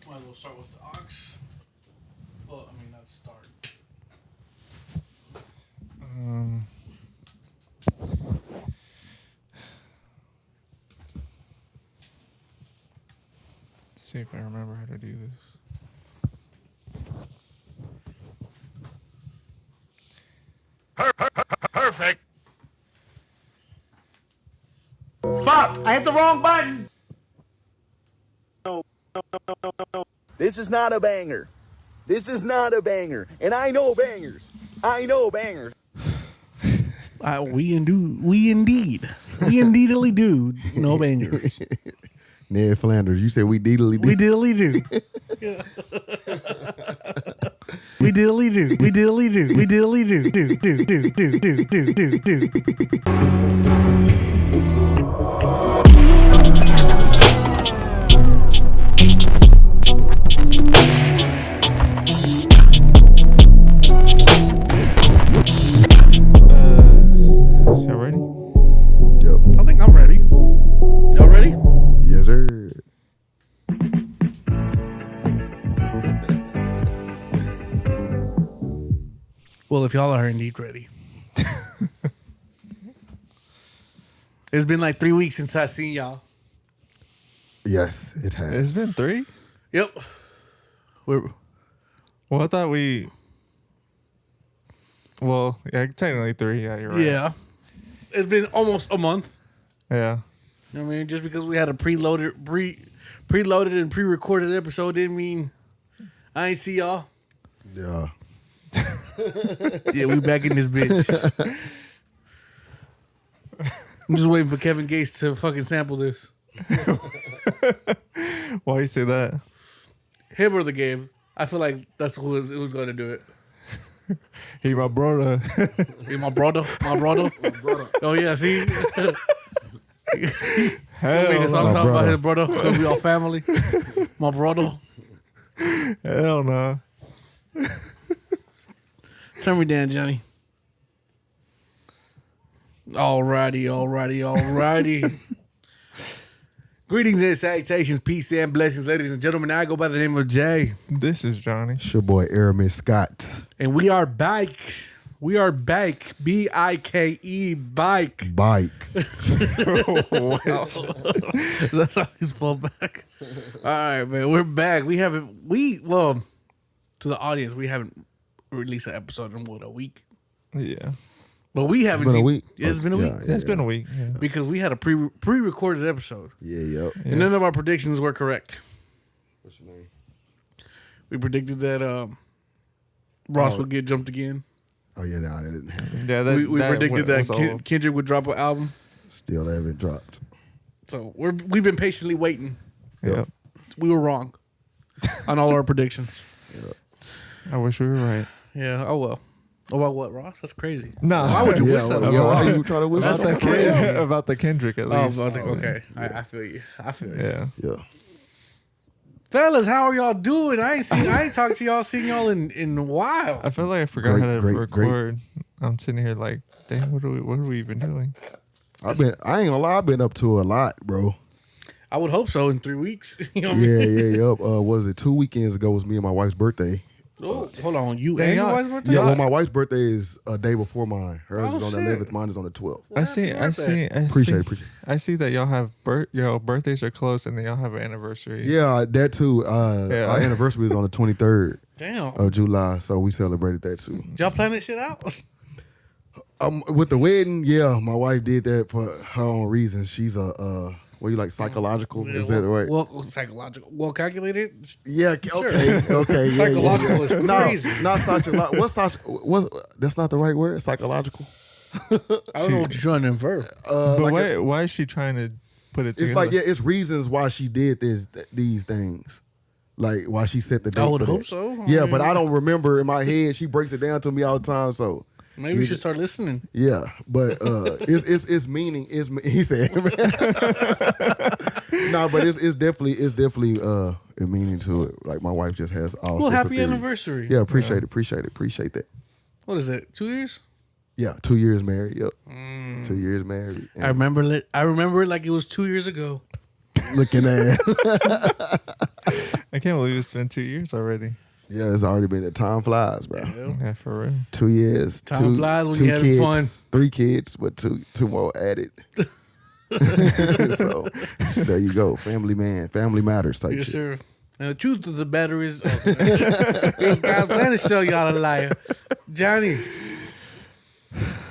Might as well start with the ox. Well, I mean, not start. See if I remember how to do this. Perfect. Fuck! I hit the wrong button! This is not a banger. This is not a banger. And I know bangers. I know bangers. We indeedly do no bangers. Ned Flanders, you said we deedly do. We diddly do. We diddly do. We diddly do. We diddly do. Do. Y'all ready? Yep. I think I'm ready. Y'all ready? Yes, sir. Well, if y'all are indeed ready. It's been like 3 weeks since I seen y'all. Yes, it has. It's been 3? Yep. Well, I thought we... Well, yeah, technically 3. Yeah, you're right. Yeah. It's been almost a month. Yeah. You know what I mean? Just because we had a preloaded and pre-recorded episode didn't mean I ain't see y'all. Yeah. Yeah, we back in this bitch. I'm just waiting for Kevin Gates to fucking sample this. Why you say that? Him or the game. I feel like that's who's going to do it. He my brother. Hey, my brother. Oh, yeah, see? Hell Make a song no. talking about brother. his brother because we all family. My brother. Hell no. Turn me down, Johnny. Alrighty. Greetings and salutations, peace and blessings, ladies and gentlemen. I go by the name of Jay. This is Johnny. It's your boy Aramis Scott. And we are back. B-I-K-E, bike. Bike. That's how you spell back. All right, man. We're back. To the audience, we haven't released an episode in a week. Yeah. But we haven't It's been a seen- week. Yeah, it's been a week. Yeah. It's been a week. Yeah. Because we had a pre-recorded episode. Yeah, yep. And none of our predictions were correct. What's your name? We predicted that Ross would get jumped again. Oh, yeah, no, that didn't happen. Yeah, We predicted that was all- Kendrick would drop an album. Still haven't dropped. So we've been patiently waiting. Yep. We were wrong on all our predictions. I wish we were right. Yeah. Oh well. About what, Ross? That's crazy. No. Why would you wish that? Yeah, why you trying to wish That's that? crazy. About the Kendrick at Oh, least. okay. I feel you. Yeah. Yeah. Fellas, how are y'all doing? I ain't talked to y'all, seen y'all in a while. I feel like I forgot how to Great. record. I'm sitting here like, damn, what are we even doing? I ain't gonna lie, I've been up to a lot, bro. I would hope so in 3 weeks. You know what I mean? Yeah. What was it? 2 weekends ago was me and my wife's birthday. Oh, hold on. You Dang, and your y'all- wife's birthday? Yeah, well, my wife's birthday is a day before mine. Hers Oh, is on the shit. 11th. Mine is on the 12th. I see. Appreciate it. I see that y'all have birthdays are close, and then y'all have an anniversary. Yeah, that too. Yeah. Our anniversary is on the 23rd Damn. of July, so we celebrated that too. Did y'all plan that shit out? With the wedding, yeah, my wife did that for her own reasons. She's a what do you like, psychological? Is that right? Well, psychological. Well calculated. Yeah, okay. Yeah, Psychological is crazy. No, not psychological. What's that's not the right word? Psychological. I don't know what you're trying to infer. But like why is she trying to put it together? It's like, yeah, it's reasons why she did these things. Like why she set the date. I would for hope that. so. Yeah, but I don't remember in my head. She breaks it down to me all the time. So Maybe we should start listening. yeah, but it's meaning. He said, no, but it's definitely a meaning to it. Like my wife just has all. Well, sorts of happy theories. anniversary. Yeah, appreciate that. What is it? 2 years? Yeah, 2 years married. Yep, 2 years married. I remember it like it was 2 years ago. Looking at. I I can't believe it's been 2 years already. Yeah, it's already been. Time flies, bro. Yeah, for real. 2 years. Time flies when two you're having kids, fun. 3 kids, but two more added. So there you go. Family man, family matters type Yes, shit. sir. And the truth of the matter is, this guy's planning to show y'all a liar. Johnny,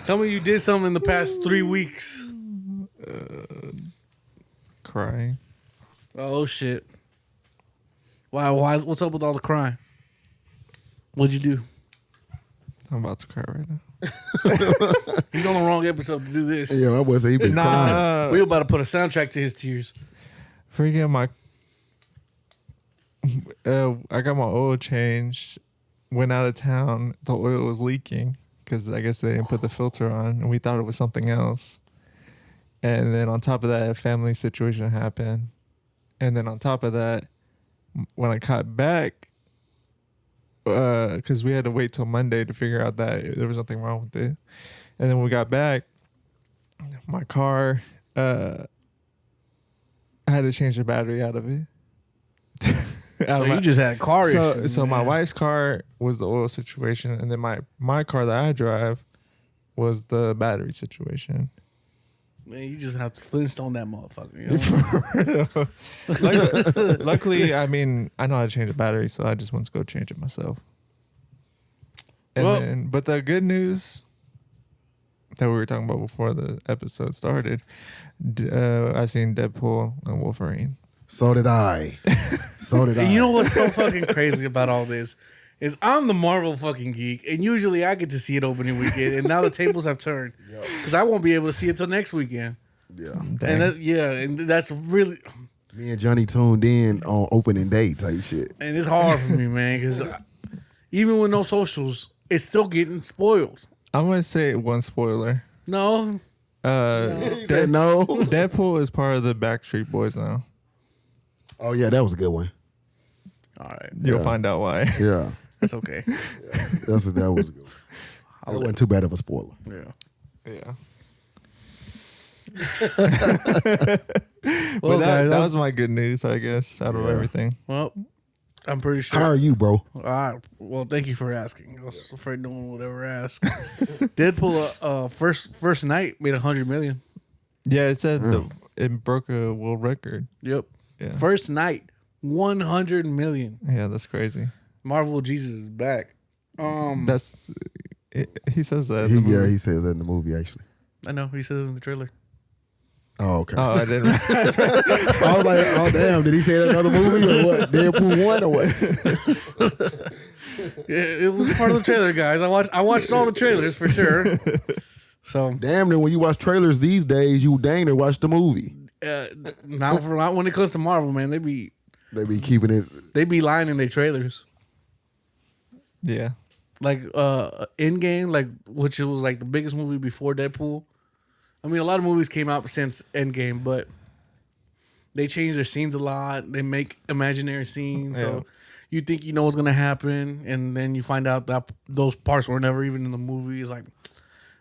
tell me you did something in the past 3 weeks. Crying. Oh, shit. Why? What's up with all the crying? What'd you do? I'm about to cry right now. He's on the wrong episode to do this. Yeah, I was. He been crying. We're about to put a soundtrack to his tears. Freaking my. I got my oil changed. Went out of town. The oil was leaking because I guess they didn't put the filter on, and we thought it was something else. And then on top of that, a family situation happened. And then on top of that, when I got back, because we had to wait till Monday to figure out that there was nothing wrong with it. And then when we got back, my car, I had to change the battery out of it. So you just had car issues. So my wife's car was the oil situation, and then my car that I drive was the battery situation. Man, you just have to Flintstone that motherfucker. You know? Luckily, I mean, I know how to change a battery, so I just went to go change it myself. And but the good news that we were talking about before the episode started, I seen Deadpool and Wolverine. So did I. And you know what's so fucking crazy about all this? Is I'm the Marvel fucking geek, and usually I get to see it opening weekend, and now the tables have turned because I won't be able to see it till next weekend. Yeah. And that's really. Me and Johnny tuned in on opening day type shit. And it's hard for me, man, because even with no socials, it's still getting spoiled. I'm gonna say one spoiler. No. He said no. Deadpool is part of the Backstreet Boys now. Oh yeah, that was a good one. All right. You'll find out why. Yeah. That's okay. That was a good one. That wasn't too bad of a spoiler. Yeah. Yeah. Well, But guys, that was my good news, I guess, out of everything. Well, I'm pretty sure. How are you, bro? Well, thank you for asking. I was afraid no one would ever ask. Deadpool, first night made 100 million. Yeah, it said it broke a world record. Yep. Yeah. First night, 100 million. Yeah, that's crazy. Marvel Jesus is back. He says that. In the movie. Yeah, he says that in the movie actually. I know he says it in the trailer. Oh, okay. Oh, I didn't. I was like, oh damn, did he say that in another movie or what? Deadpool 1 or what? Yeah, it was part of the trailer, guys. I watched all the trailers for sure. So Damn, then when you watch trailers these days, you dang near watch the movie. not when it comes to Marvel, man, they be keeping it. They be lying in their trailers. Yeah. Like Endgame, like which was like the biggest movie before Deadpool. I mean, a lot of movies came out since Endgame, but they change their scenes a lot. They make imaginary scenes, so you think you know what's gonna happen, and then you find out that those parts were never even in the movie. It's like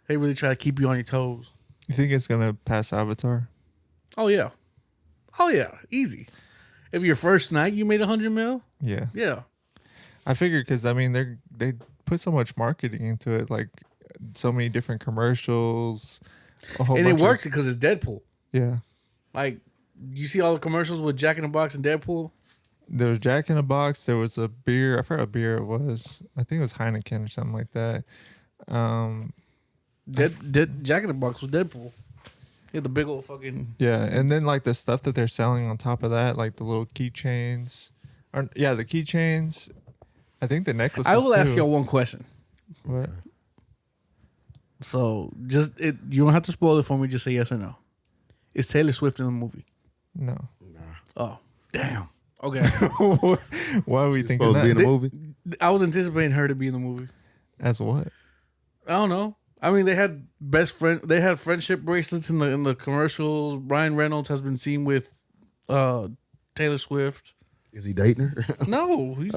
they really try to keep you on your toes. You think it's gonna pass Avatar? Oh yeah, easy. If your first night you made 100 mil, Yeah. I figured because I mean they put so much marketing into it, like so many different commercials, and it works because it's Deadpool. Yeah. Like you see all the commercials with Jack in the Box and Deadpool. There was Jack in the Box. There was a beer. I forgot what beer it was. I think it was Heineken or something like that. Jack in the Box was Deadpool. He had the big old fucking. Yeah, and then like the stuff that they're selling on top of that, like the little keychains. The keychains. I think the necklace. I will ask y'all one question. What? So you don't have to spoil it for me. Just say yes or no. Is Taylor Swift in the movie? No. Oh, damn. Okay. Why are we thinking Supposed to be in that? the movie? I was anticipating her to be in the movie. As what? I don't know. I mean, they had They had friendship bracelets in the commercials. Ryan Reynolds has been seen with Taylor Swift. Is he dating her? No, he's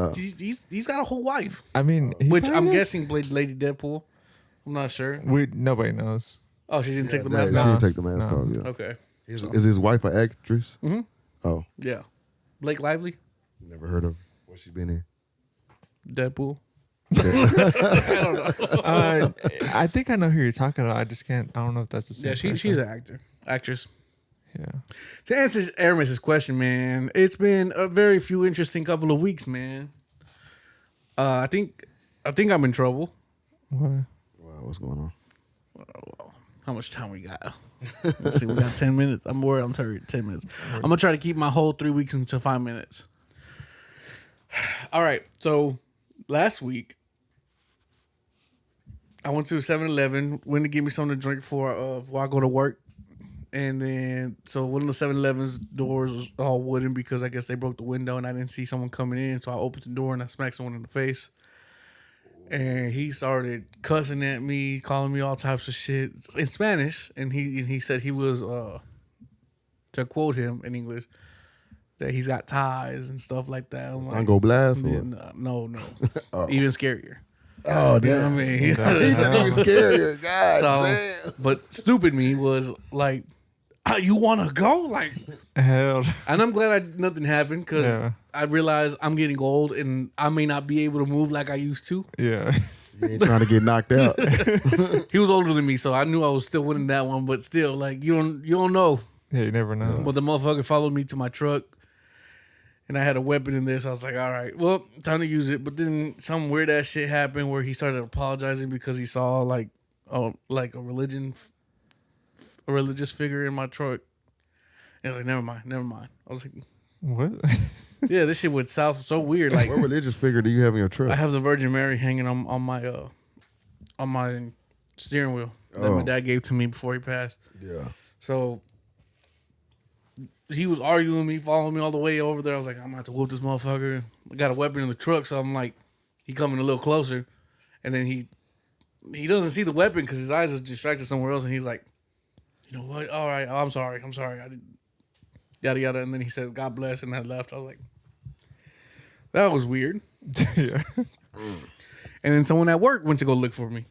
got a whole wife. I mean, Which I'm guessing played Lady Deadpool. I'm not sure. Nobody knows. Oh, she didn't take the She mask off. didn't take the mask off. Yeah. Okay. Is his wife an actress? Mm-hmm. Oh, Yeah. Blake Lively. never heard of her. What she been in? Deadpool. I think I know who you're talking about. I just can't. I don't know if that's the same. Yeah, person. she's an actress. Yeah. To answer Aramis's question, man, it's been a very few interesting couple of weeks, man. I think I'm in trouble. What? Wow, what's going on? How much time we got? Let's see, we got 10 minutes. I'm worried on 10 minutes. I'm gonna try to keep my whole 3 weeks into 5 minutes. All right, so last week I went to 7-Eleven, went to get me something to drink before I go to work. And then, so one of the 7-Eleven's doors was all wooden because I guess they broke the window and I didn't see someone coming in. So I opened the door and I smacked someone in the face. And he started cussing at me, calling me all types of shit in Spanish. And he said he was, to quote him in English, that he's got ties and stuff like that. I'm like, Tango Blast? Or? No. Even scarier. Oh, You know damn. what I mean? He's even scarier. God So, damn. but stupid me was like, you want to go? Like, Hell. and I'm glad nothing happened because Yeah. I realized I'm getting old and I may not be able to move like I used to. Yeah. You ain't trying to get knocked out. He was older than me, so I knew I was still winning that one. But still, like you don't know. Yeah. You never know. But the motherfucker followed me to my truck, and I had a weapon in this. I was like, all right, well, time to use it. But then some weird ass shit happened where he started apologizing because he saw like a religious figure in my truck. And like, never mind. I was like, What? yeah, this shit went south so weird. Like, What religious figure do you have in your truck? I have the Virgin Mary hanging on my steering wheel that my dad gave to me before he passed. Yeah. So he was arguing with me, following me all the way over there. I was like, I'm gonna have to whoop this motherfucker. I got a weapon in the truck, so I'm like, he coming a little closer, and then he doesn't see the weapon because his eyes is distracted somewhere else, and he's like, you know what? All right, I'm sorry. I didn't. Yada yada, and then he says, "God bless," and I left. I was like, that was weird. Yeah. And then someone at work went to go look for me.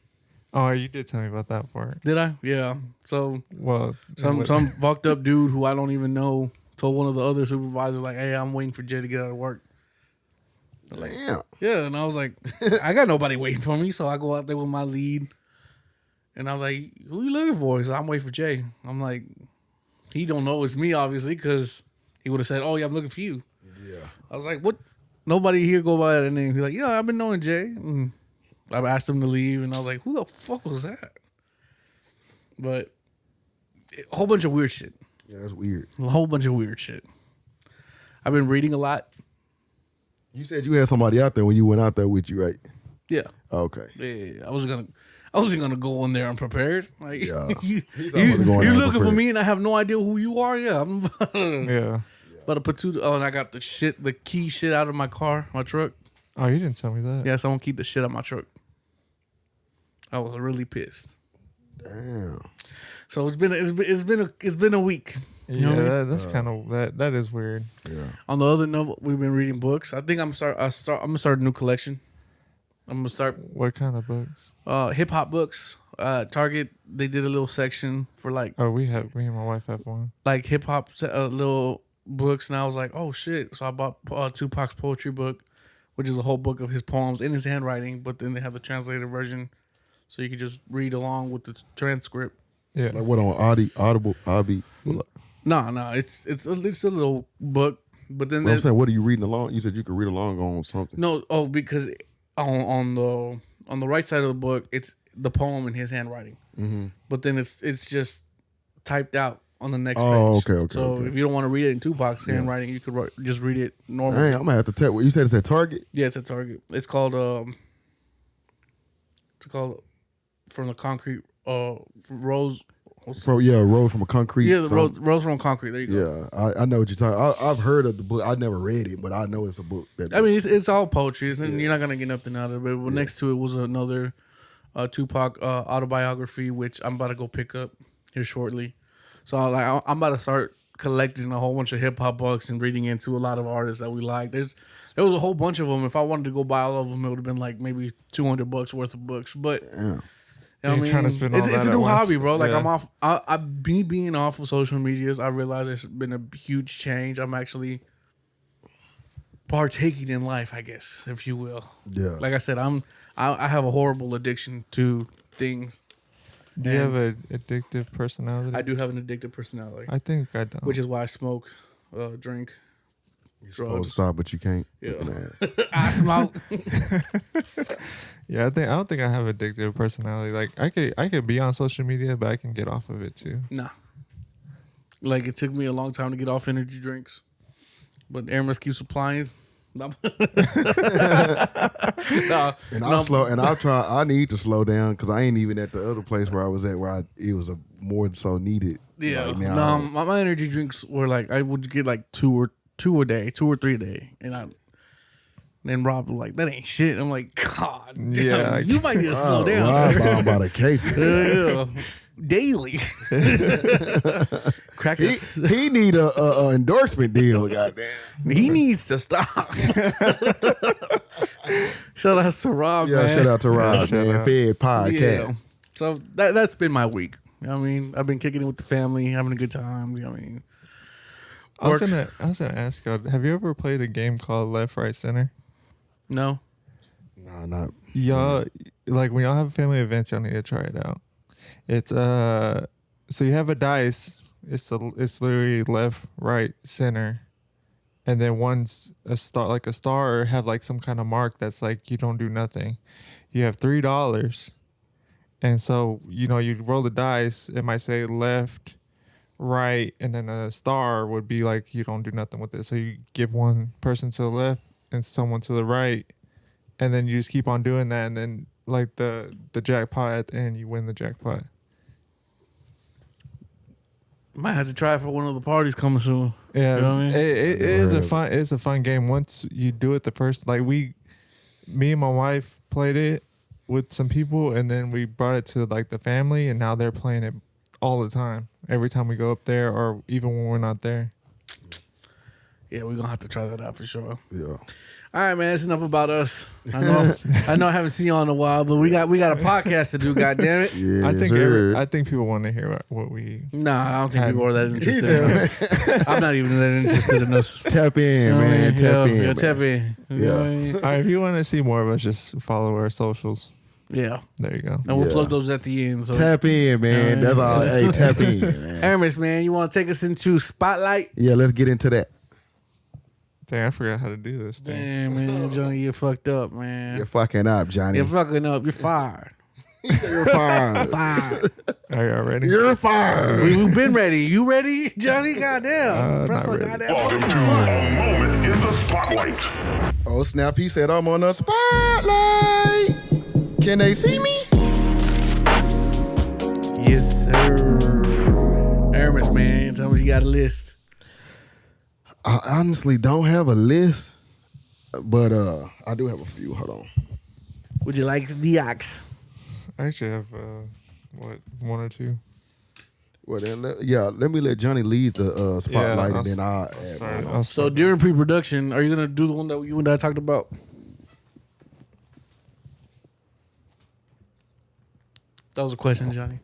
Oh, you did tell me about that part. Did I? Yeah. So Well, some fucked up dude who I don't even know told one of the other supervisors like, "Hey, I'm waiting for Jay to get out of work." Damn. Yeah, and I was like, I got nobody waiting for me, so I go out there with my lead, and I was like, "Who you looking for?" So I'm waiting for Jay. I'm like, he don't know it's me obviously because he would have said, "Oh yeah, I'm looking for you." Yeah. I was like, "What? Nobody here go by that name." He's like, "Yeah, I've been knowing Jay." And I asked him to leave, and I was like, "Who the fuck was that?" But a whole bunch of weird shit. Yeah, that's weird. A whole bunch of weird shit. I've been reading a lot. You said you had somebody out there when you went out there with you, right? Yeah. Okay. Yeah. I wasn't gonna go in there unprepared. Like, Yeah. you, He's almost going you're there looking for unprepared. me, and I have no idea who you are. Yeah. Yeah. But I put and I got the key shit out of my truck. Oh, you didn't tell me that. Yeah, someone keep the shit out of my truck. I was really pissed. Damn. So it's been a week. You know Yeah, what I mean? that's kind of that is weird. Yeah. On the other note, we've been reading books. I think I'm gonna start a new collection. I'm gonna start What kind of books? hip hop books. Target, they did a little section for like Oh, me and my wife have one. hip hop little books, and I was like, oh shit! So I bought Tupac's poetry book, which is a whole book of his poems in his handwriting. But then they have the translated version, so you can just read along with the transcript. Yeah. Like what on Audible? No, it's a little book. But then Well, I'm saying, what are you reading along? You said you could read along on something. no, because on the right side of the book, it's the poem in his handwriting. Mm-hmm. But then it's just typed out on the next page. Okay. So if you don't want to read it in Tupac's handwriting, you could just read it normally. Dang, I'm gonna have to tell. What you said it's at Target? Yeah, it's at Target. It's called From the Concrete Rose. Road from a Concrete. Yeah, the something. Rose from Concrete. There you go. Yeah, I know what you're talking. I've heard of the book. I never read it, but I know it's a book. I mean, it's all poetry, and you're not gonna get nothing out of it. But next to it was another Tupac autobiography, which I'm about to go pick up here shortly. So I'm about to start collecting a whole bunch of hip hop books and reading into a lot of artists that we like. There was a whole bunch of them. If I wanted to go buy all of them, it would have been like maybe $200 worth of books. But you know what I mean? Trying to spend all It's that a at new once. hobby, bro. Like Yeah. I'm off. Me being off of social medias, I realized there's been a huge change. I'm actually partaking in life, I guess, if you will. Yeah. Like I said, I have a horrible addiction to things. Do you have an addictive personality? I do have an addictive personality, I think I don't. which is why I smoke, drink, You're supposed drugs. to stop, but you can't. Yeah. Nah. I smoke. Yeah, I don't think I have addictive personality. Like I could be on social media, but I can get off of it too. Nah. Like it took me a long time to get off energy drinks, but Aramis keeps supplying. No. And I'll try. I need to slow down because I ain't even at the other place where I was at where it was a more so needed. Yeah. Like now, No, my energy drinks were like I would get like two or three a day, and then Rob was like, "That ain't shit." I'm like, "God, damn, Yeah, you might need to slow down." Rob sir." bought about a case. Yeah. Daily. Crackers. He need a endorsement deal. Goddamn. He needs to stop. Shout out to Rob, Yeah, man. shout out to Rob, man. out. Fed podcast. Yeah. So that's been my week. You know what I mean? I've been kicking it with the family, having a good time. You know what I mean? I was gonna ask you, have you ever played a game called Left, Right, Center? No. Nah, not. Y'all, like when y'all have family events, y'all need to try it out. It's so you have a dice. It's literally left, right, center, and then one's a star, like a star, or have like some kind of mark that's like you don't do nothing. You have $3, and so you roll the dice. It might say left, right, and then a star would be like you don't do nothing with it. So you give one person to the left and someone to the right, and then you just keep on doing that, and then like the jackpot at the end, you win the jackpot. Might have to try it for one of the parties coming soon. Yeah, You know what I mean? it is a fun. It's a fun game. Once you do it the first, like me and my wife played it with some people, and then we brought it to like the family, and now they're playing it all the time. Every time we go up there, or even when we're not there. Yeah, we're gonna have to try that out for sure. Yeah. All right, man. That's enough about us. I know I haven't seen y'all in a while, but we got a podcast to do. God damn it! Yeah. I think sure. I think people want to hear what we. Nah, I don't think people are that interested in us. I'm not even that interested in us. Tap in, man. Tap in. Yeah, man. tap in. You know what I mean? All right, if you want to see more of us, just follow our socials. Yeah. There you go. And we'll Yeah. plug those at the end. So. Tap in, man. That's all. Hey, tap in, man. Aramis, man, you want to take us into Spotlight? Yeah, let's get into that. Dang, I forgot how to do this thing. Damn, man, Johnny, you fucked up, man. You're fucking up, Johnny. You're fucking up. You're fired. You're fired. Fired. Are y'all ready? You're fired. We've been ready. You ready, Johnny? Goddamn. Press not the ready. goddamn Welcome button. to a moment in the spotlight. Oh, snap. He said, I'm on the spotlight. Can they see me? Yes, sir. Aramis, man, tell me you got a list. I honestly don't have a list, but I do have a few. Hold on. Would you like the ox? I actually have one or two. Well, then, let me let Johnny lead the spotlight, and then I'll add Sorry, one. I'll So start. during pre-production, are you gonna do the one that you and I talked about? That was a question, Johnny.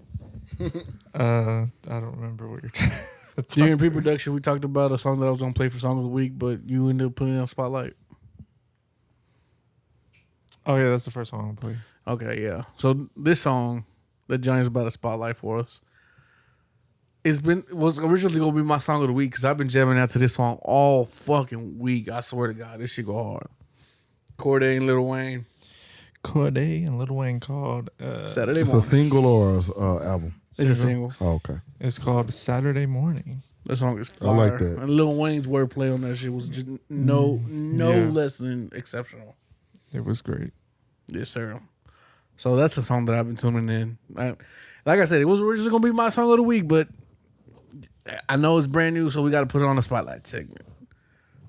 I don't remember what you're talking about. During pre-production, we talked about a song that I was gonna play for Song of the Week, but you ended up putting it on Spotlight. Oh, yeah, that's the first one I'll play. Okay, yeah. So this song that Johnny's about to spotlight for us was originally gonna be my song of the week because I've been jamming out to this song all fucking week. I swear to God, this shit go hard. Corday and Lil Wayne. Corday and Lil Wayne called. Saturday It's morning. a single or a album? It's a single. Oh, okay. It's called Saturday Morning. That song is fire. I like that. And Lil Wayne's wordplay on that shit was just no Yeah. less than exceptional. It was great. Yes, sir. So that's the song that I've been tuning in. Like I said, it was originally gonna be my song of the week, but I know it's brand new, so we got to put it on the spotlight segment.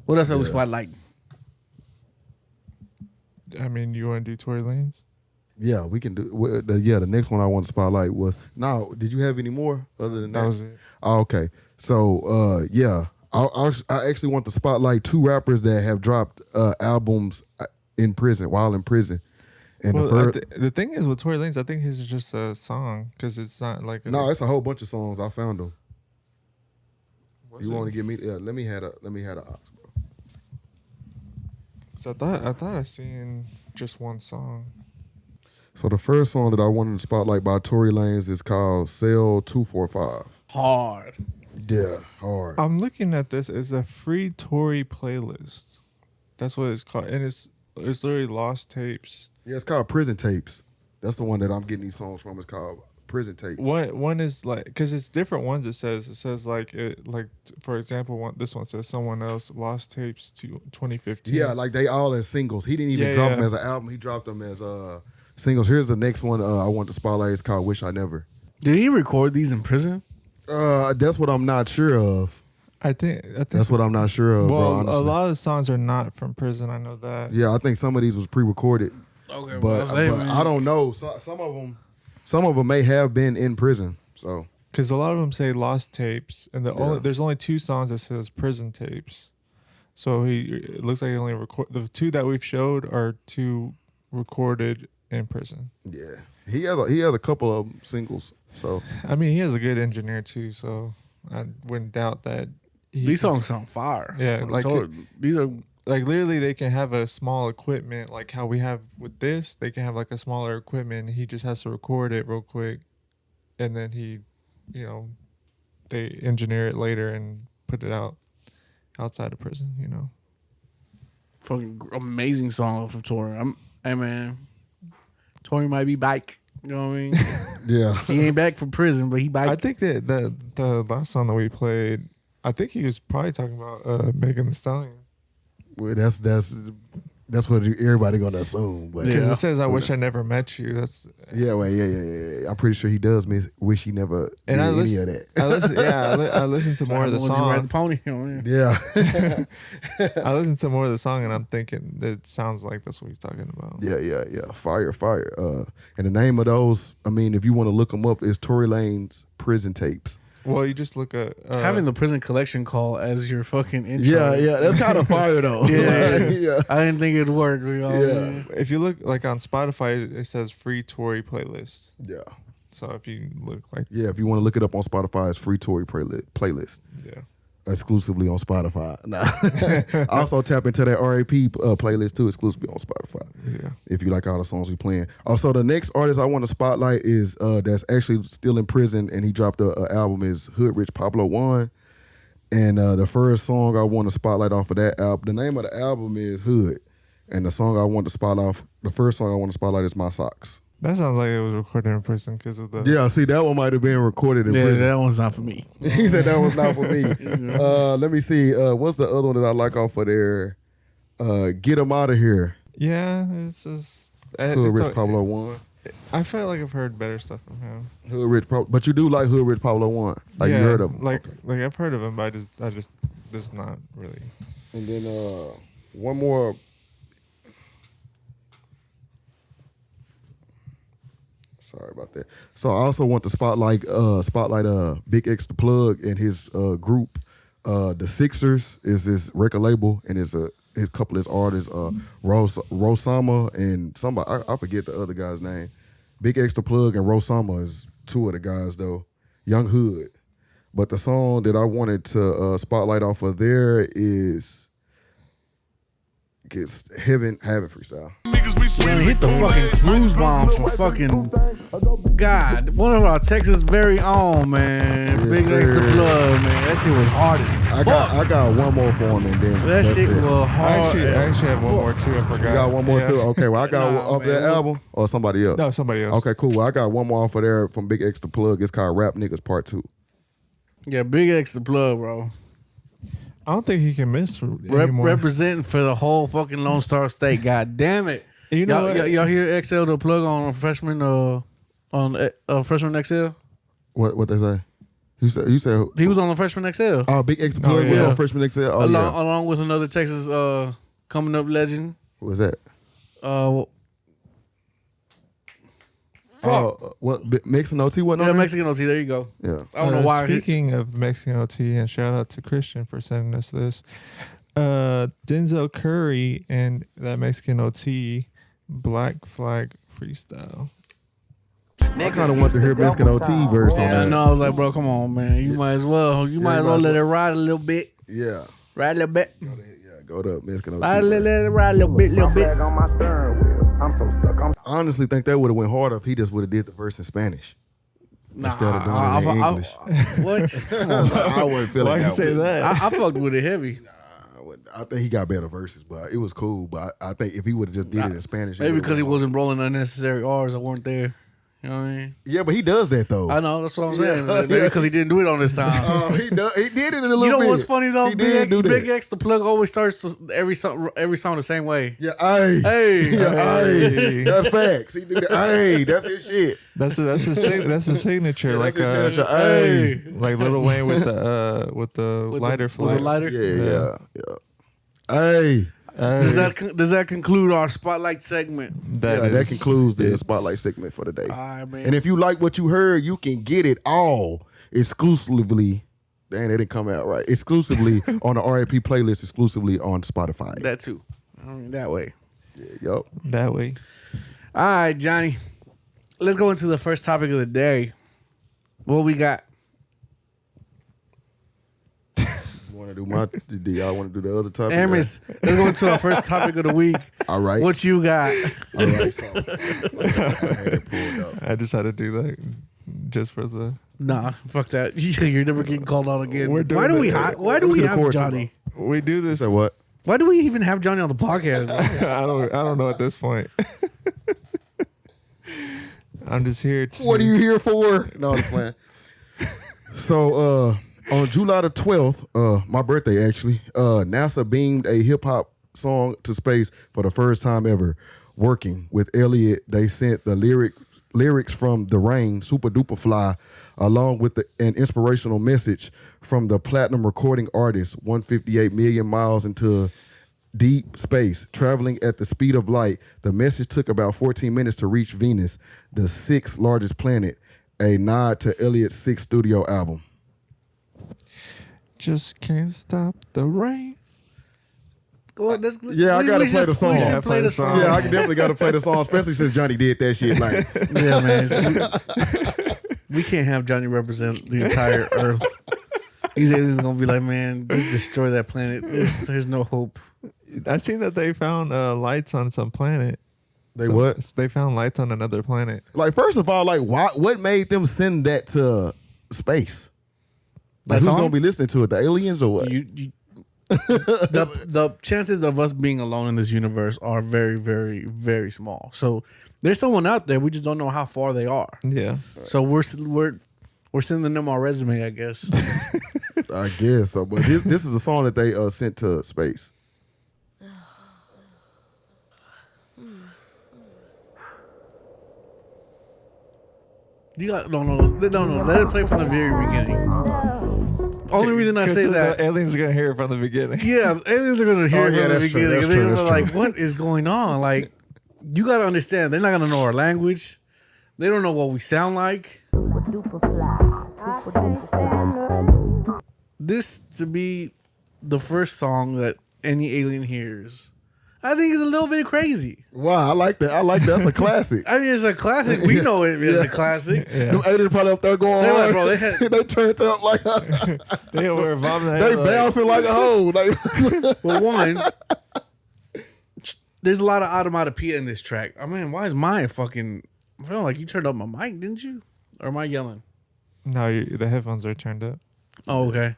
What else are we spotlighting? I mean, you want to do Tory Lanez? Yeah, we can do. The next one I want to spotlight was. Now, did you have any more other than that? That was it. Oh, okay. So, I actually want to spotlight two rappers that have dropped albums while in prison. And Well, the thing is with Tory Lanez, I think his is just a song because it's not like no, it's a whole bunch of songs. I found them. What's You it? want to give me? Yeah, let me have a ox, bro. So I thought I seen just one song. So the first song that I wanted to spotlight by Tory Lanez is called Cell 245. Hard. Yeah, hard. I'm looking at this. It's a free Tory playlist. That's what it's called, and it's literally lost tapes. Yeah, it's called Prison Tapes. That's the one that I'm getting these songs from. It's called Prison Tapes. One is like, because it's different ones. It says like for example, this one says someone else lost tapes to 2015. Yeah, like they all as singles. He didn't even Yeah, drop yeah. them as an album. He dropped them as singles. Here's the next one I want to spotlight. It's called Wish I Never. Did he record these in prison? That's what I'm not sure of. I think That's what I'm not sure of, well, bro, honestly. a lot of the songs are not from prison. I know that. Yeah, I think some of these was pre-recorded. Okay, But I don't know. Some of them may have been in prison. So Because a lot of them say lost tapes, and there's only 2 songs that says prison tapes. So it looks like he only the 2 that we've showed are 2 recorded in prison. yeah, he has a couple of singles. So I mean, he has a good engineer too, so I wouldn't doubt that. These songs sound fire. Yeah, like these are like literally they can have a small equipment like how we have with this. They can have like a smaller equipment. He just has to record it real quick, and then they engineer it later and put it out outside of prison. fucking amazing song from Tory. Hey man, Tory might be back. You know what I mean? yeah, He ain't back from prison, but he back. I think that the last song that we played, I think he was probably talking about Megan Thee Stallion. well, that's what everybody gonna assume. But Because it says, "I wish I never met you." That's yeah. I'm pretty sure he does wish he never and did I any listen, of that. I listened to more of the Once you ride the song. pony, you know what I mean? Yeah, I listened to more of the song, and I'm thinking that sounds like that's what he's talking about. yeah. Fire. And the name of those, I mean, if you want to look them up, is Tory Lanez Prison Tapes. Well, you just look at Having the prison collection call as your fucking intro. Yeah, that's kind of fire though. Yeah. I didn't think it'd work. You know what I mean? if you look like on Spotify, it says free Tory playlist. Yeah. So if you look like Yeah, if you want to look it up on Spotify, it's free Tory playlist. yeah. Exclusively on Spotify. Nah. Also tap into that R.A.P. Playlist too, exclusively on Spotify. Yeah. If you like all the songs we playing. Also, the next artist I want to spotlight is that's actually still in prison, and he dropped a album is Hood Rich Pablo One. And the first song I want to spotlight off of that album, the name of the album is Hood, and the first song I want to spotlight is My Socks. That sounds like it was recorded in prison because of the Yeah, see, that one might have been recorded in Yeah, prison. that one's not for me. He said that was not for me. Let me see. What's the other one that I like off of there? Get Him Out of Here. Yeah, it's just Hood Rich Pablo One. I feel like I've heard better stuff from him. Hood Rich Pablo, but you do like Hood Rich Pablo One. Like you heard of him. Like I've heard of him, but I just this is not really. And then one more. Sorry about that. So I also want to spotlight Big X the Plug and his group. The Sixers is his record label, and his couple of his artists, Rosama and somebody I forget the other guy's name. Big X the Plug and Rosama is 2 of the guys though. Young Hood. But the song that I wanted to spotlight off of there is Heaven Freestyle. Man, hit the fucking cruise bomb for fucking God. One of our Texas very own, man. Yes, Big sir. Extra Blood, man. That shit was hard as fuck. I got one more for him, and then That that's shit it. was I hard. actually have one more too. I forgot. You got one more Yeah. too? Okay, well I got Nah, one off man. that album or somebody else. No, somebody else. Okay, cool. Well, I got one more off of there from Big X the Plug. It's called Rap Niggas Part 2. Yeah, Big Extra Blood, bro. I don't think he can miss anymore. Representing for the whole fucking Lone Star State. God damn it. You know y'all, what? y'all hear XL the plug on freshman freshman XL? What they say? You said He was on the freshman XL. oh, Big X the Plug was yeah. on Freshman XL. Oh, along with another Texas coming up legend. What was that? Fuck. What Mexican OT wasn't Yeah, on there? Mexican OT. There you go. Yeah. I don't know why. Speaking of Mexican OT, and shout out to Christian for sending us this. Denzel Curry and that Mexican OT Black Flag freestyle. I kind of want to hear Mexican OT verse on Yeah, that. no, I was like, bro, come on, man. You might as well. You might as well let it ride a little bit. Yeah. Ride a little bit. Yeah, Go to Mexican Ride OT. a little bit, little bit. on my steering wheel. I'm so stuck. I honestly think that would have went harder if he just would have did the verse in Spanish instead of doing it in English. What? I wasn't feeling Why you that. say that? I fucked with it heavy. I think he got better verses, but it was cool. But I think if he would have just did it in Spanish, it Maybe would've because he been wasn't rolling unnecessary R's that weren't there. You know what I mean? Yeah, but he does that though. I know, that's what I'm saying. Yeah. Maybe because he didn't do it on this time. He did it in a little bit. You know what's funny though? He did do that. Big X, the plug always starts every song the same way. Yeah, aye. Hey. Yeah, Hey. aye. That's facts. He do that. Aye, that's his shit. That's his signature. Yeah, like that's his signature. Aye. like Lil Wayne with the lighter With flag. the lighter. Yeah. Aye. Does that conclude our spotlight segment? That concludes the spotlight segment for the day. All right, man. And if you like what you heard, you can get it all exclusively. Dang, that didn't come out right. Exclusively on the R.A.P playlist, exclusively on Spotify. That too. I mean, that way. Yup. That way. All right, Johnny. Let's go into the first topic of the day. What we got? Do y'all want to do the other topic? Amos, let's go into our first topic of the week. All right. What you got? All right. So I had it pulled up. I just had to do that just for the. Nah, fuck that. You're never getting called out again. We're doing Why do we it. Why do What's we the have chord Johnny? We do this. Say what? Why do we even have Johnny on the podcast? I don't know at this point. I'm just here to. What are you here for? No, I'm playing. So, on July the 12th, my birthday actually, NASA beamed a hip hop song to space for the first time ever. Working with Elliott, they sent the lyrics from The Rain, Super Duper Fly, along with an inspirational message from the platinum recording artist, 158 million miles into deep space, traveling at the speed of light. The message took about 14 minutes to reach Venus, the sixth largest planet, a nod to Elliott's sixth studio album. Just can't stop the rain. Well, Yeah, I gotta play the song. We should Yeah, play the song. Yeah, I definitely got to play the song, especially since Johnny did that shit. Like, Yeah, man. We can't have Johnny represent the entire Earth. These aliens gonna be like, man, just destroy that planet. There's no hope. I seen that they found lights on some planet. they what? They found lights on another planet. Like, first of all, like, what made them send that to space? Like, That who's song? gonna be listening to it? The aliens or what? The chances of us being alone in this universe are very, very, very small. So there's someone out there. We just don't know how far they are. Yeah. So we're sending them our resume, I guess. I guess so. But this is a song that they sent to space. You got no. Let it play from the very beginning. Only reason I say that. The aliens are gonna hear it from the beginning. Yeah, aliens are gonna hear Oh, it yeah, from the that's true, beginning. that's And true, they're that's like, true. what is going on? Like, you gotta understand, they're not gonna know our language. They don't know what we sound like. This to be the first song that any alien hears, I think is a little bit crazy. Wow, I like that. That's a classic. I mean, it's a classic. We know it is a classic. Them aliens probably up there going They're like, hard. bro, they had- they turned up like They were bobbing their they head like, bouncing like a hoe. Like, Well, one, there's a lot of automatopoeia in this track. I mean, why is mine fucking? I feel like you turned up my mic, didn't you? Or am I yelling? No, the headphones are turned up. Oh, okay.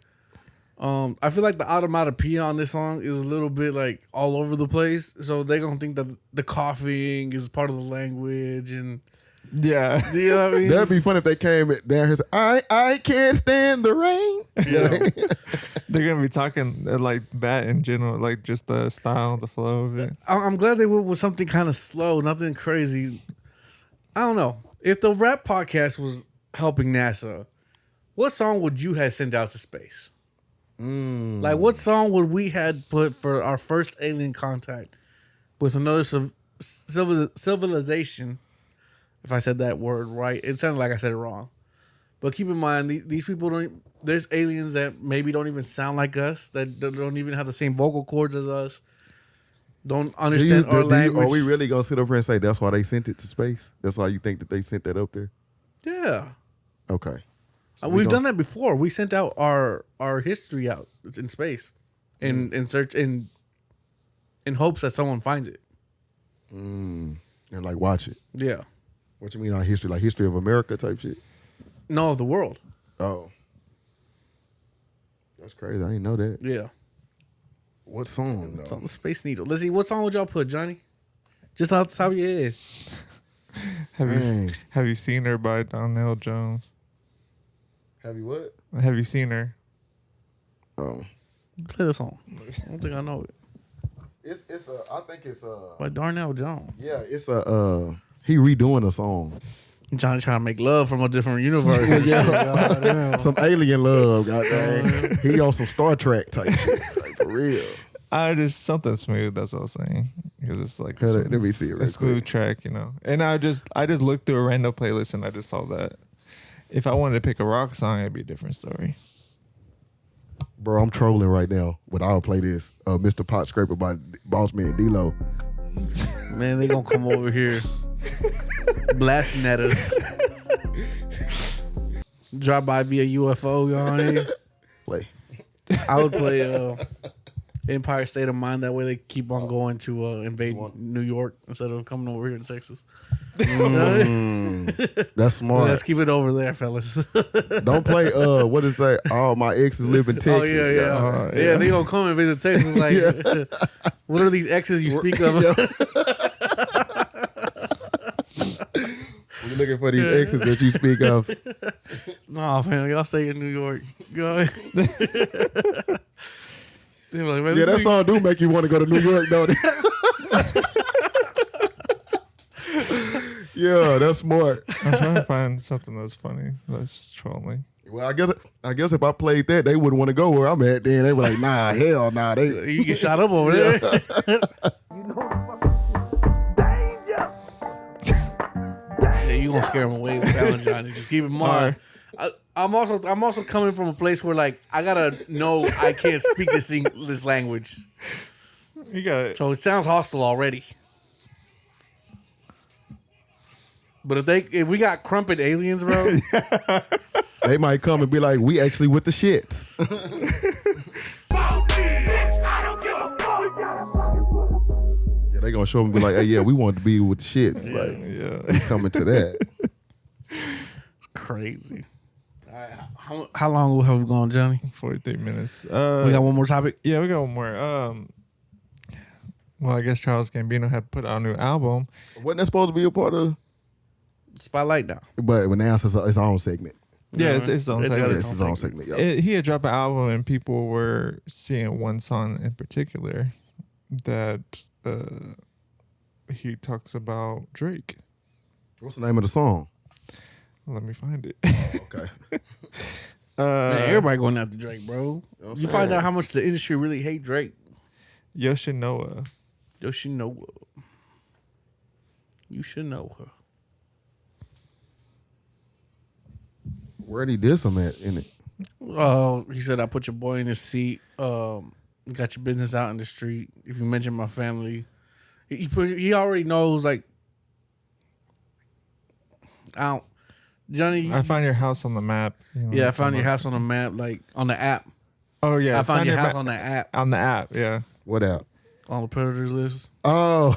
I feel like the automatopoeia on this song is a little bit like all over the place, so they're gonna think that the coughing is part of the language, and Yeah. do you know what I mean? that'd be funny if they came down here and said, I can't stand the rain. Yeah. They're gonna be talking like that in general, like just the style, the flow of it. I'm glad they went with something kind of slow, nothing crazy. I don't know. If the rap podcast was helping NASA, what song would you have sent out to space? Like, what song would we had put for our first alien contact with another civilization? If I said that word right, it sounded like I said it wrong. But keep in mind, these people don't. There's aliens that maybe don't even sound like us, that don't even have the same vocal cords as us, don't understand our language. Are we really gonna sit up here and say that's why they sent it to space? That's why you think that they sent that up there? Yeah. Okay. So We've done that before. We sent out our history out in space, in search in in hopes that someone finds it. And like watch it. Yeah. What you mean on history? Like history of America type shit? No, the world. Oh. That's crazy. I didn't know that. Yeah. What song though? It's on the Space Needle. Let's see. What song would y'all put, Johnny? Just off the top of your head. Have you seen her by Donnell Jones? Have you what? Have you seen her? Oh. Play the song. I don't think I know it. It's I think it's By Darnell Jones. yeah, it's he redoing a song. Johnny trying to make love from a different universe. And shit. God damn. Some alien love, goddamn. He on some Star Trek type shit. Like for real. I just something smooth. That's what I was saying, because it's like Let me see it real a smooth quick. track, you know. And I just looked through a random playlist and I just saw that. If I wanted to pick a rock song, it'd be a different story. Bro, I'm trolling right now, but I'll play this. Mr. Pot Scraper by Boss Man D-Lo. Man, they gonna come over here blasting at us. Drop by via UFO, you know what I mean? Play. I would play Empire State of Mind. That way they keep on going to invade New York instead of coming over here to Texas. That's smart. Let's keep it over there, fellas. Don't play what is that? All my exes live in Texas. Oh, yeah. Yeah, they gonna come and visit Texas. Like, what are these exes you speak of? We're looking for these exes that you speak of. Nah, fam, y'all stay in New York. Go ahead. They were like, man, Yeah, that song do make you want to go to New York, don't it? Yeah, that's smart. I'm trying to find something that's funny, that's trolling. Well, I guess if I played that, they wouldn't want to go where I'm at. Then they were like, nah, hell nah. They you get shot up over there. Yeah, you gonna scare them away with that one, Johnny. Just keep in mind. I'm also coming from a place where like I gotta know I can't speak this language, You got it. so it sounds hostile already. But if we got crumpet aliens, bro, they might come and be like, we actually with the shits. Yeah, they gonna show them and be like, hey, yeah, we want to be with the shits. Like, we coming to that. it's crazy. All right, how long have we gone, Johnny? 43 minutes. We got one more topic. Yeah, we got one more. Well, I guess Charles Gambino had put out a new album. Wasn't that supposed to be a part of? Spotlight now. But when now it's its own segment. Yeah, it's its own It's got segment. It's its own segment. Yep. He had dropped an album and people were seeing one song in particular that he talks about Drake. What's the name of the song? Let me find it. Okay. Man, everybody going after Drake, bro. You find out how much the industry really hate Drake. Yoshinoya. Yoshinoya. You should know her. Where'd he diss him at in it? He said, I put your boy in his seat. Got your business out in the street. If you mention my family, he already knows. Like, Johnny. I found your house on the map. I found your house on the map, like on the app. Oh yeah, I found your house on the app. On the app, yeah. What app? On the predators list. Oh.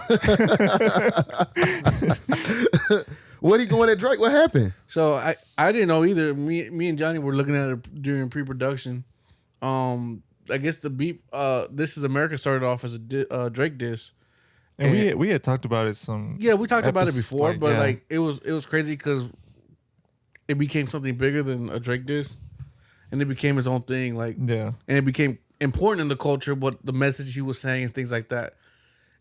What he going at Drake? What happened? So I didn't know either. Me and Johnny were looking at it during pre-production. I guess the beat This Is America started off as a Drake diss. And we had talked about it some. Yeah, we talked about it before, but yeah. like it was crazy because it became something bigger than a Drake diss, and it became his own thing. Like, Yeah. and it became important in the culture, what the message he was saying and things like that.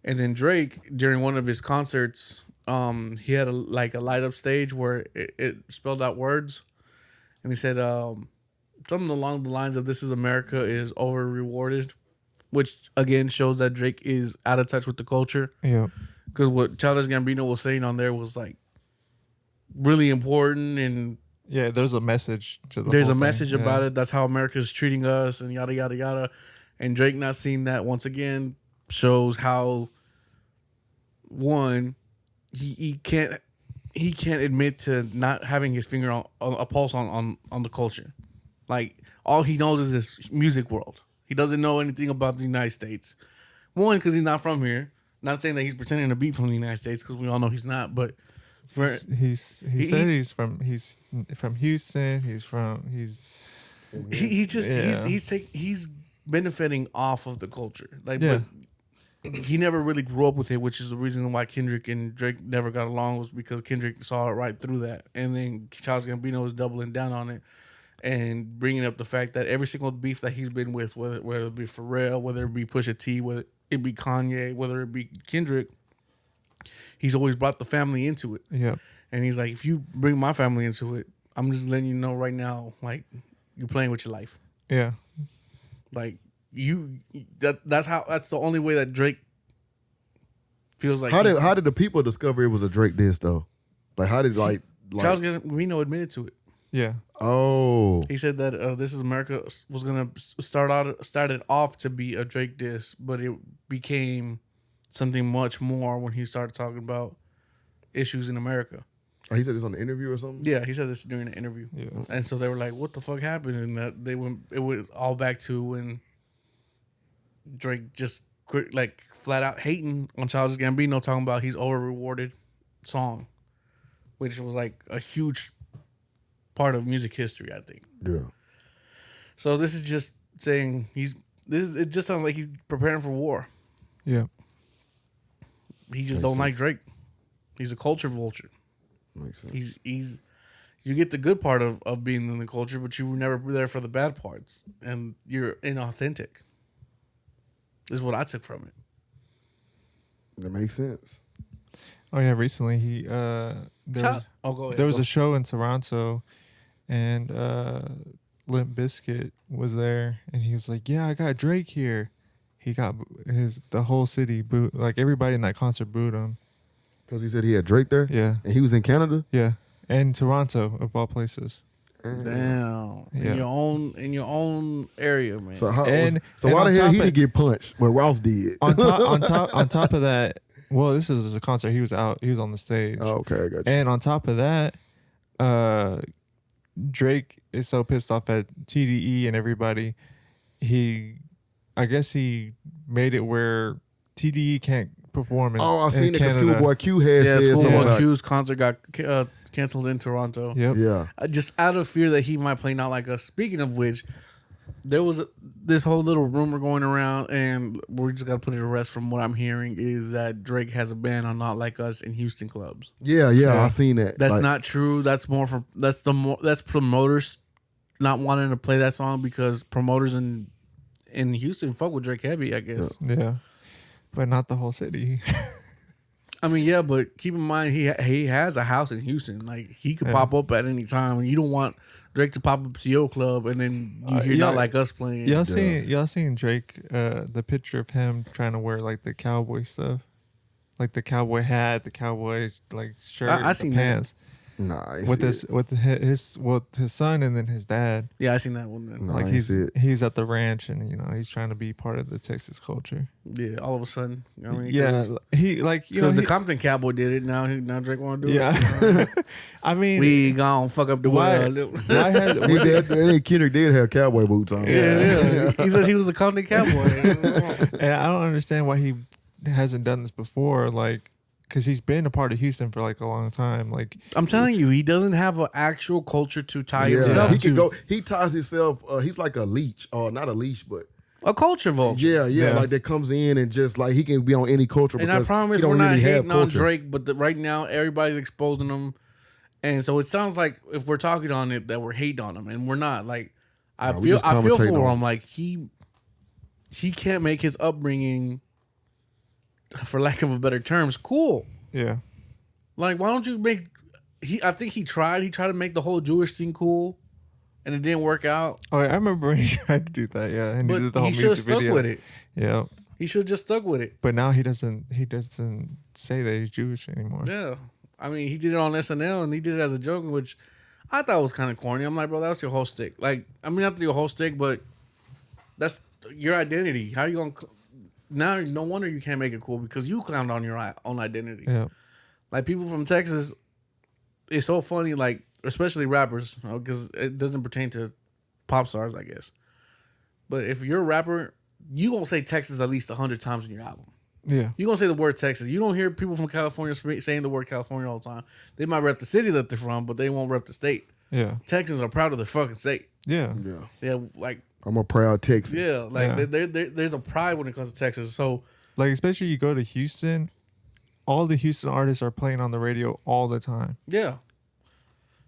And then Drake, during one of his concerts, he had a light up stage where it spelled out words, and he said something along the lines of "This Is America" is over rewarded, which again shows that Drake is out of touch with the culture. Yeah. Because what Childish Gambino was saying on there was like really important, and Yeah, there's a message to the there's whole a thing. message Yeah. about it. That's how America's treating us, and yada yada yada. And Drake not seeing that once again shows how one he can't admit to not having his finger on a pulse on the culture. Like all he knows is this music world. He doesn't know anything about the United States. One, because he's not from here. Not saying that he's pretending to be from the United States, because we all know he's not. But for He said he's from Houston. He's benefiting off of the culture. Like, Yeah. but he never really grew up with it, which is the reason why Kendrick and Drake never got along, was because Kendrick saw it right through that, and then Childish Gambino was doubling down on it and bringing up the fact that every single beef that he's been with, whether it be Pharrell, whether it be Pusha T, whether it be Kanye, whether it be Kendrick, he's always brought the family into it. Yeah. And he's like, if you bring my family into it, I'm just letting you know right now, like, you're playing with your life. Yeah. Like, that's the only way that Drake feels like. How did the people discover it was a Drake diss though? Like, how did Childish Gambino admitted to it. Yeah. Oh, He said that This Is America was gonna started off to be a Drake diss, but it became something much more when he started talking about issues in America. he said this on the interview or something. Yeah, he said this during the interview. Yeah. And so they were like, "What the fuck happened?" And that it was all back to when Drake just quit, like, flat out hating on Childish Gambino, talking about he's over rewarded song, which was like a huge part of music history, I think. Yeah. So this is just saying it just sounds like he's preparing for war. Yeah. He just don't like Drake. He's a culture vulture. Makes sense. He's you get the good part of being in the culture, but you were never there for the bad parts, and you're inauthentic. Is what I took from it. That makes sense. Oh yeah. Recently, he there was Go ahead. there was a show in Toronto, and Limp Bizkit was there, and he was like, "Yeah, I got Drake here." He got the whole city booed, like everybody in that concert booed him. Because he said he had Drake there. Yeah. And he was in Canada. Yeah, and Toronto of all places. Damn. Yeah. In your own area, man. So And- why and the on hell top he of- didn't get punched? Well, Ross did. on top of that, well, this is a concert. He was on the stage. Oh, okay, I got you. And on top of that, Drake is so pissed off at TDE and everybody. I guess he made it where TDE can't perform in I seen in it because Canada. Schoolboy Q had yeah, said something Schoolboy about. Q's concert got canceled in Toronto. Yep. Yeah. Just out of fear that he might play Not Like Us. Speaking of which, there was this whole little rumor going around, and we just got to put it to rest. From what I'm hearing, is that Drake has a ban on Not Like Us in Houston clubs. Yeah, I seen that. That's Like, not true. That's that's promoters not wanting to play that song, because promoters in Houston fuck with Drake heavy, I guess. Yeah. But not the whole city. I mean, yeah, but keep in mind he has a house in Houston. Like, he could pop up at any time, and you don't want Drake to pop up to your club and then you hear Not Like Us playing. Y'all seen Drake, the picture of him trying to wear like the cowboy stuff? Like the cowboy hat, the cowboy like shirt, I the seen pants. nah, I ain't With see his it. his son and then his dad. Yeah, I seen that one then. No, I Like ain't see it. he's at the ranch and he's trying to be part of the Texas culture. Yeah, all of a sudden. You know what I mean? Yeah, he like Because the Compton Cowboy did it. Now Drake want to do it. yeah. I mean, We gonna fuck up the why world. why has He did. Kendrick did have cowboy boots on. Yeah. He said he was a Compton Cowboy. and I don't understand why he hasn't done this before, like, because he's been a part of Houston for like a long time. Like, I'm telling you, he doesn't have an actual culture to tie Yeah, himself he to. can go. He ties himself. He's like a leech, or not a leash, but A culture vulture. yeah, like that comes in and just like he can be on any culture. And I because promise he don't we're not really have hating on culture. Drake, but right now everybody's exposing him. And so it sounds like if we're talking on it that we're hating on him, and we're not. Like, I we feel just for commentate on him. Like, he can't make his upbringing, for lack of a better terms, cool. yeah, Like, why don't you make? I think he tried. He tried to make the whole Jewish thing cool, and it didn't work out. oh, I remember when he tried to do that. Yeah, and he But did the whole he should have music stuck video with it. Yeah, He should have just stuck with it. but now he doesn't say that he's Jewish anymore. Yeah. I mean, he did it on SNL, and he did it as a joke, which I thought was kind of corny. I'm like, bro, that's your whole stick. Like, I mean, not your whole stick, but that's your identity. How you gonna? Now, no wonder you can't make it cool, because you clowned on your own identity. Yeah, Like, people from Texas, it's so funny, like, especially rappers, because it doesn't pertain to pop stars, I guess. But if you're a rapper, you gonna say Texas at least 100 times in your album. Yeah. You gonna say the word Texas. You don't hear people from California saying the word California all the time. They might rep the city that they're from, but they won't rep the state. Yeah. Texans are proud of their fucking state. Yeah. Yeah. Yeah, like I'm a proud Texan. yeah, like Yeah. there's a pride when it comes to Texas. So Like, especially you go to Houston, all the Houston artists are playing on the radio all the time. yeah,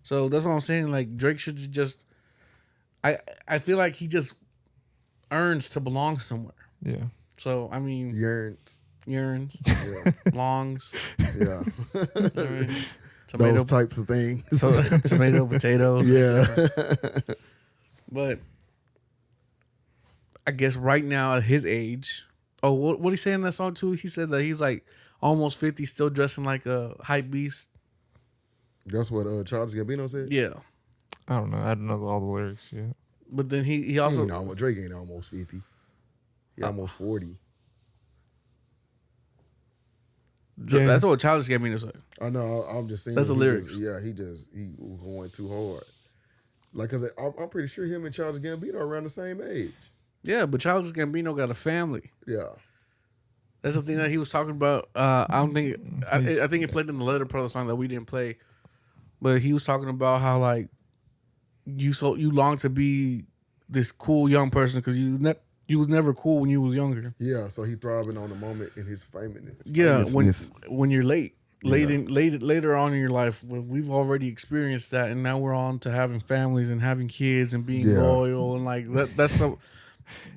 so that's what I'm saying. Like Drake should just, I feel like he just earns to belong somewhere. Yeah. So I mean, Yearns. yearns, Yeah. longs, Yeah. I mean, tomato, Those types of things. tomato, potatoes. Yeah. But I guess right now at his age, what he say in that song too? He said that he's like almost 50, still dressing like a hype beast. That's what Childish Gambino said. Yeah, I don't know. I don't know all the lyrics yet. but then he also Drake ain't almost 50. He almost 40. Yeah. that's what Childish Gambino said. I know. I'm just saying. That's the lyrics. He was going too hard. Like, cause I'm pretty sure him and Childish Gambino are around the same age. Yeah, but Childish Gambino got a family. Yeah. That's the thing that he was talking about. I don't think I think it played in the Letter Brother song that we didn't play, but he was talking about how like you long to be this cool young person because you was never cool when you was younger. Yeah. So he thriving on the moment in his famousness. Yeah, famousness. when you're later on in your life, when we've already experienced that, and now we're on to having families and having kids and being loyal and like that's the.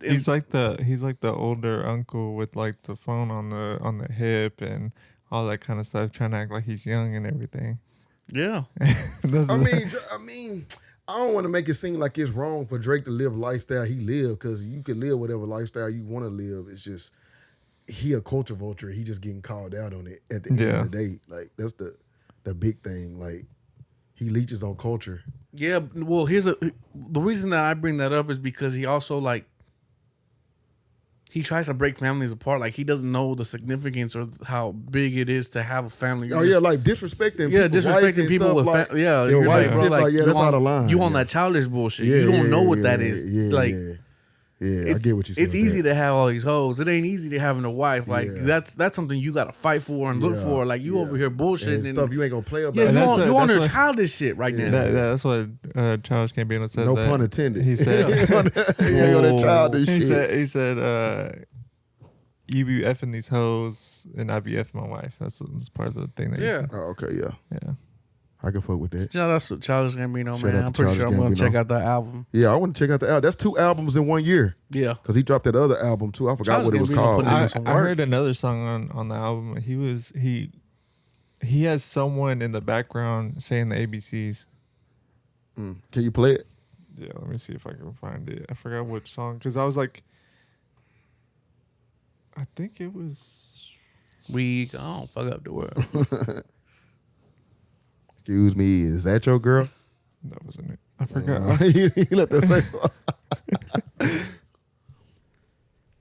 He's like the older uncle with like the phone on the hip and all that kind of stuff, trying to act like he's young and everything. Yeah, I mean, I don't want to make it seem like it's wrong for Drake to live the lifestyle he lived, because you can live whatever lifestyle you want to live. It's just he a culture vulture. He just getting called out on it at the end of the day. Like that's the big thing. Like he leeches on culture. yeah. Well, the reason that I bring that up is because he also like. He tries to break families apart. Like he doesn't know the significance or how big it is to have a family. Like disrespecting. Yeah, people's disrespecting wife people with stuff, yeah. your You're wife like, bro, shit, like yeah, you that's on, out of line. You on Yeah. that childish bullshit. Yeah, you don't know what yeah, that is. Yeah, like I get what you said. It's easy to have all these hoes. It ain't easy to having a wife. Like that's something you gotta fight for and look for. Like you over here bullshitting and stuff you ain't gonna play about. Yeah, you on her what- childish shit right now. That's what Childish Gambino said. No that pun intended. He said. You ain't on that childish shit. He said. You be effing these hoes and I be effing my wife. That's part of the thing that he Yeah. said. Oh, okay, yeah. Yeah. I can fuck with that. Shout out to Childish Gambino, Shout man. out I'm to pretty sure I'm Childish gonna Gambino. check out that album. Yeah, I want to check out the album. That's 2 albums in 1 year. Yeah. Because he dropped that other album too. I forgot Childish what it was Gambino called. put it in I some I work. heard another song on the album. He has someone in the background saying the ABCs. Can you play it? Yeah, let me see if I can find it. I forgot which song because I was like, I think it was. We gon' fuck up the world. Excuse me, is that your girl? That wasn't it. I forgot. You let that say.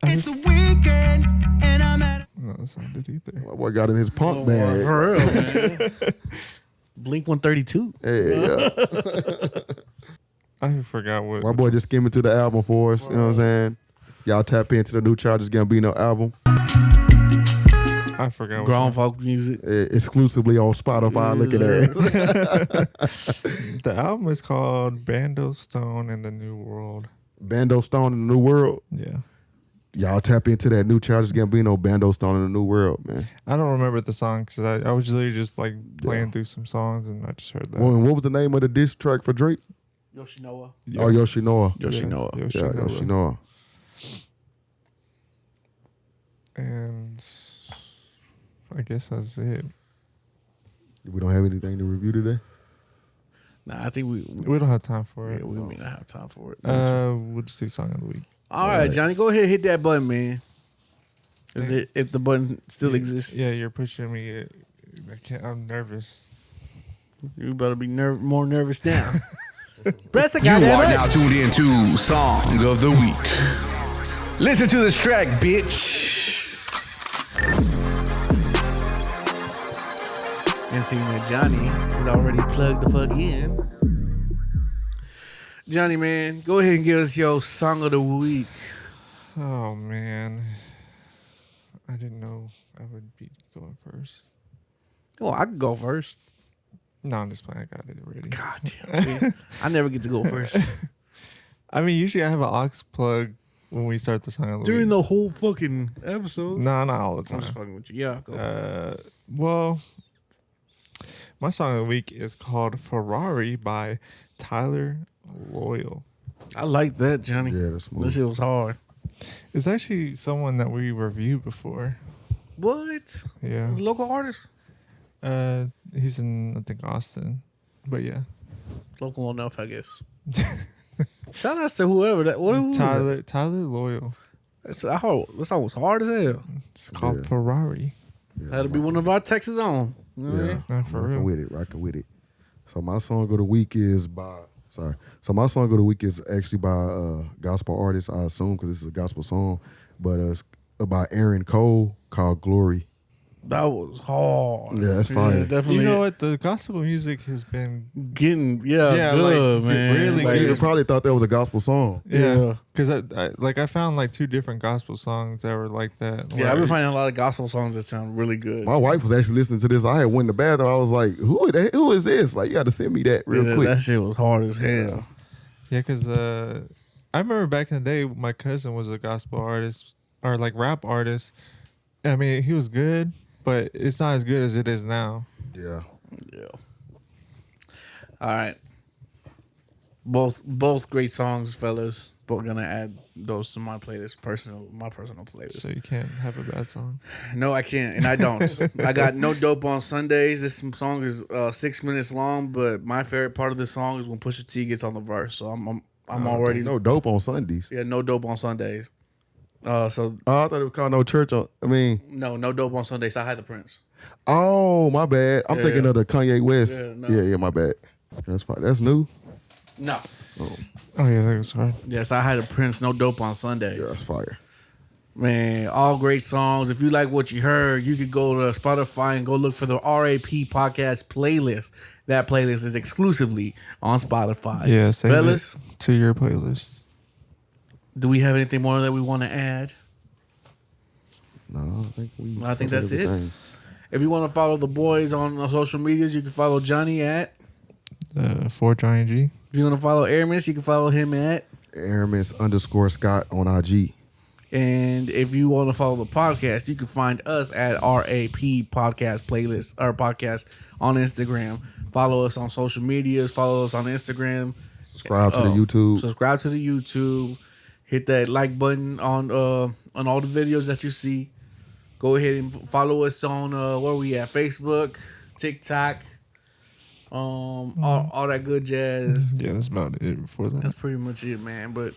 It's the weekend and I'm at No, that's not it either. My boy got in his punk bag. For real, man. Blink 132. Yeah. I forgot what. My boy just skimming through the album for us. You know what I'm saying? Y'all tap into the new Childish Gambino album. I forgot. Grown folk music. Exclusively on Spotify. Look at that. The album is called Bando Stone in the New World. Bando Stone in the New World. Yeah. Y'all tap into that new Childish Gambino, Bando Stone in the New World, man. I don't remember the song because I was literally just like playing through some songs and I just heard that. Well, and what was the name of the diss track for Drake? Yoshinoya. Oh, Yoshinoya. Yoshinoya. Yeah, Yeah, Yoshinoya. And I guess that's it. We don't have anything to review today. Nah, I think We don't have time for it. we may not have time for it. We'll just do song of the week. All right, Johnny, go ahead and hit that button, man. If the button still exists. Yeah, you're pushing me. I can't. I'm nervous. You better be more nervous now. Press the You goddamn are button. now tuned into Song of the Week. Listen to this track, bitch. And seeing that Johnny is already plugged the fuck in. Johnny, man, go ahead and give us your song of the week. Oh man, I didn't know I would be going first. Well, I could go first. No, I'm just playing. I got it already. God damn. See, I never get to go first. I mean, usually I have an aux plug when we start the song of the During week. the whole fucking episode. No, not all the I'm time. just fucking with you. Yeah, go. Well, my song of the week is called Ferrari by Tyler Loyal. I like that, Johnny. Yeah, that's smooth. That shit was hard. It's actually someone that we reviewed before. What? Yeah. Local artist? He's in, I think, Austin. But yeah. Local enough, I guess. Shout outs to whoever that. What was it? Tyler Loyal. That song was hard as hell. It's called Ferrari. Had to be one of our Texas on. You know what I mean? Not for real. Rocking with it. So my song of the week is by. Sorry. So my song of the week is actually by a gospel artist, I assume, because this is a gospel song, but it's by Aaron Cole called Glory. That was hard. Yeah, that's fire. Definitely. You know what? The gospel music has been Getting like, good, man. really Like, You good. probably thought that was a gospel song. Yeah, because I found like 2 different gospel songs that were like that. Yeah, I've been finding a lot of gospel songs that sound really good. My wife was actually listening to this. I had went in the bathroom. I was like, who is this? Like, you got to send me that real quick. That shit was hard as hell. Yeah, because I remember back in the day, my cousin was a gospel artist or like rap artist. I mean, he was good, but it's not as good as it is now. Yeah. Yeah. All right. Both great songs, fellas. But gonna add those to my playlist, my personal playlist. So you can't have a bad song. No, I can't, and I don't. I got No Dope on Sundays. This song is 6 minutes long, but my favorite part of this song is when Pusha T gets on the verse. So I'm already No dope on Sundays. Yeah, No Dope on Sundays. So Oh, I thought it was called No Church on. No Dope on Sundays. I had the Prince. Oh, my bad. I'm Yeah. thinking of the Kanye West. Yeah, no. Yeah, my bad. That's fine. That's new. No. Oh yeah, that was hard. Yes, I had a Prince. No Dope on Sundays. Yeah, that's fire. Man, all great songs. If you like what you heard, you could go to Spotify and go look for the R.A.P. podcast playlist. That playlist is exclusively on Spotify. Yeah, save fellas, it to your playlist. do we have anything more that we want to add? No, I think that's it. everything. If you want to follow the boys on social medias, you can follow Johnny at. For Johnny G. If you want to follow Aramis, you can follow him at. Aramis_Scott on IG. And if you want to follow the podcast, you can find us at R.A.P. podcast playlist or podcast on Instagram. Follow us on social medias. Follow us on Instagram. Subscribe to the YouTube. Subscribe to the YouTube. Hit that like button on all the videos that you see. Go ahead and follow us on where we at? Facebook, TikTok, all that good jazz. Yeah, that's about it for that. That's pretty much it, man. But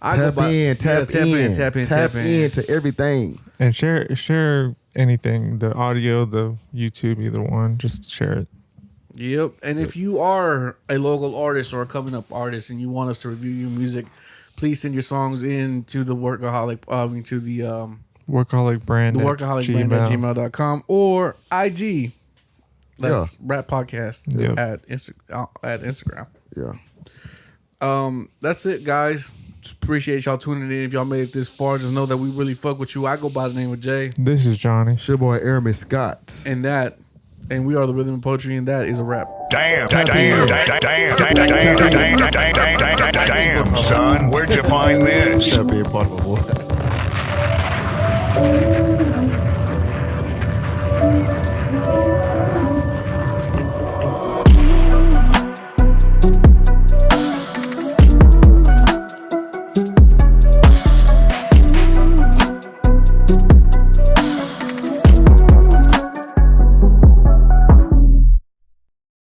Tap in to everything. And share anything, the audio, the YouTube, either one. Just share it. Yep. And if you are a local artist or a coming up artist and you want us to review your music, please send your songs in to the Workaholic Workaholic brand. the Workaholic brand at gmail.com or IG. That's Rap Podcast at Instagram. Yeah. That's it, guys. Appreciate y'all tuning in. If y'all made it this far, just know that we really fuck with you. I go by the name of Jay. This is Johnny. It's your boy Aramis Scott. And we are the Rhythm and Poetry, and that is a wrap. Damn, son, where'd you find this? That being part of a boy.